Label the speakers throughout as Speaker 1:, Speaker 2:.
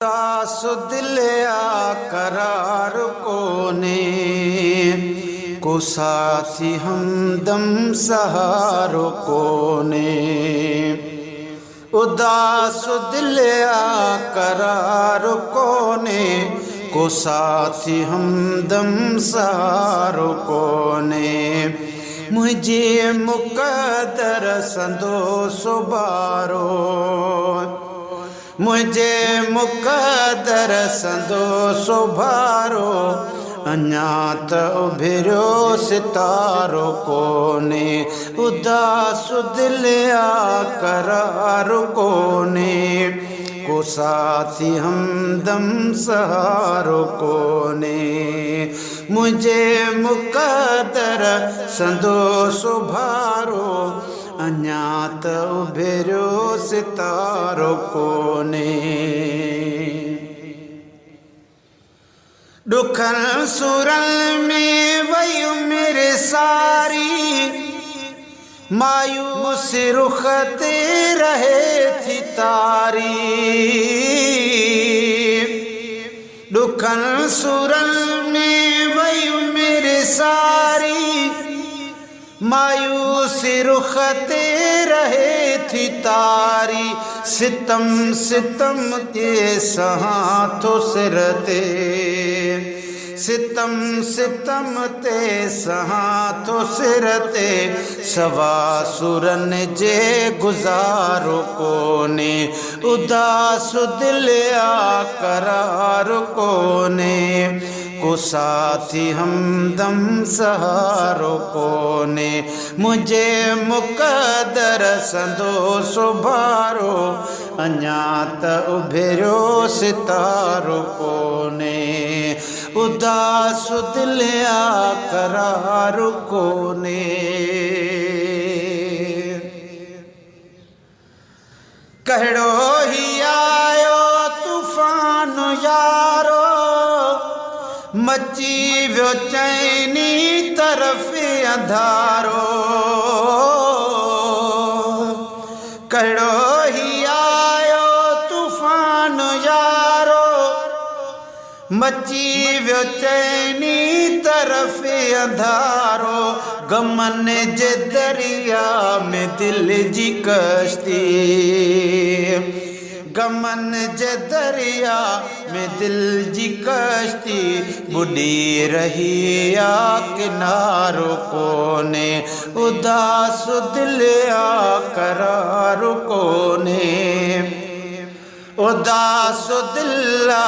Speaker 1: दास दिलिया करार कोने को साथी हमदम सहारो कोने। उदास दिलिया करार कोने को साथी हमदम सहारो कोने। मुझे मुक़द्दर संदो सुबारो मुझे मुक़द्दर संदो सुभारो। अञा त उभिरियो सितारो कोने। उदास दिलिया करार कोने को साथी हमदम सहारो कोने। मुझे मुक़द्दर संदो सुभारो अञा त उभिरियो सितारो कोने। ॾुखनि सुरनि में वई उमिरि सारी मायूसी रुख ते रहे थी तारी। ॾुखनि सुरनि में वई उमिरि सारी मायूसी रुख ते रहे थी तारी। सितम सितम ते सहां थो सिर ते सितम सितम ते सहां थो सिर ते। सवा सुरनि जे गुज़ारो कोने। उदास दिलिया करार कोने को साथी हमदम सहारो कोने। मुझे मुक़द्दर संदो सुभारो अञा त उभिरियो सितारो कोने। उदास दिलिया करार कोने। कहिड़ो ही आयो तूफ़ान यारो मची वियो चइनी तरफ़ अंधारो। कहिड़ो ही आयो तूफ़ान यारो मची वियो चइनी तरफ़ अंधारो। गमन जे दरिया में दिल जी कश्ती गमन जे दरिया में दिल जी कश्ती बुडी रही या किनारो कोने। उदास दिलिया करार कोने। उदास दिलिया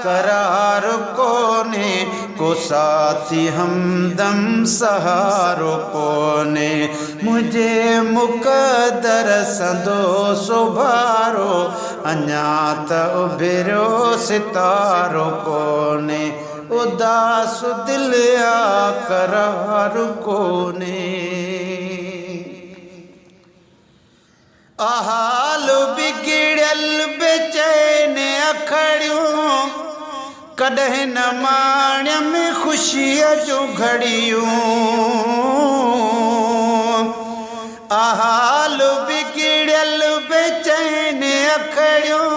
Speaker 1: करार कोने को साथी हमदम सहारो कोने। मुझे मुक़द्दर संदो सुभारो अञा त उभिरियो सितारो कोने। उदास दिलिया करार कोने। हाल बिगड़ियल बेचैन अखड़ियूं कॾहिं न माण्यम ख़ुशीअ जूं घड़ियूं। हाल बिगड़ियल बेचैन अखड़ियूं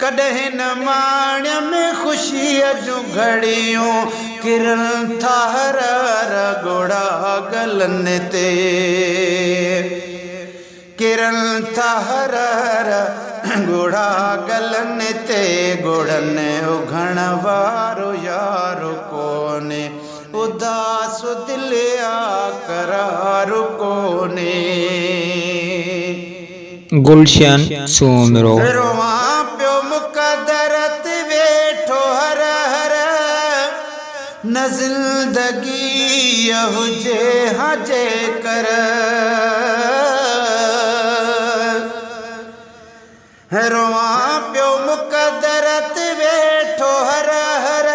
Speaker 1: कॾहिं न माण्यम ख़ुशीअ जूं घड़ियूं। किरन था हर ॻोढ़ा गलनि ते किरन था हर ॻोढ़ा गलनि ते। ॻोढ़नि उघण वारो यारो कोने। उदास दिलिया करार कोने।
Speaker 2: गुलशन सोमरो
Speaker 1: रोवां पियो मुक़द्दर ते वेठो हर हर न ज़िंदगी हुजे हा जेकर। रोवां पियो मुक़द्दर ते वेठो हर हर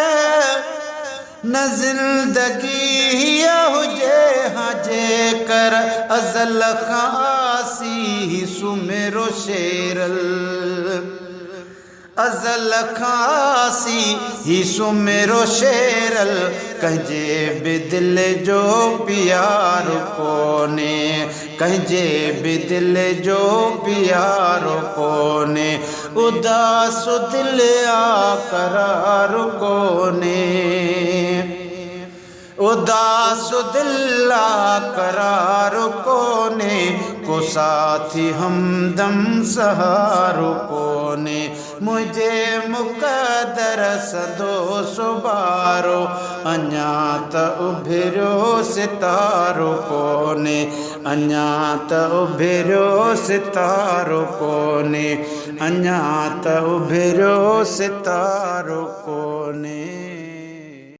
Speaker 1: न ज़िंदगी हुजे हा जेकर। अज़ल खां आसी सुमेरो शेरल अज़ल खां आसी ही सुमेरो शेरल। कंहिंजे बि दिल जो प्यारो कोने। कंहिंजे बि दिल जो प्यारो कोने। उदास दिल आकरार कोने, उदास दिल आकरार कोने, को साथी हमदम सहारो कोने। मुझे मुक़दर सदो सुबारो, अञा त उभिरो सितारो कोने, अञा त उभिरो सितारो कोने, अञा त उभिरो सितारो कोने।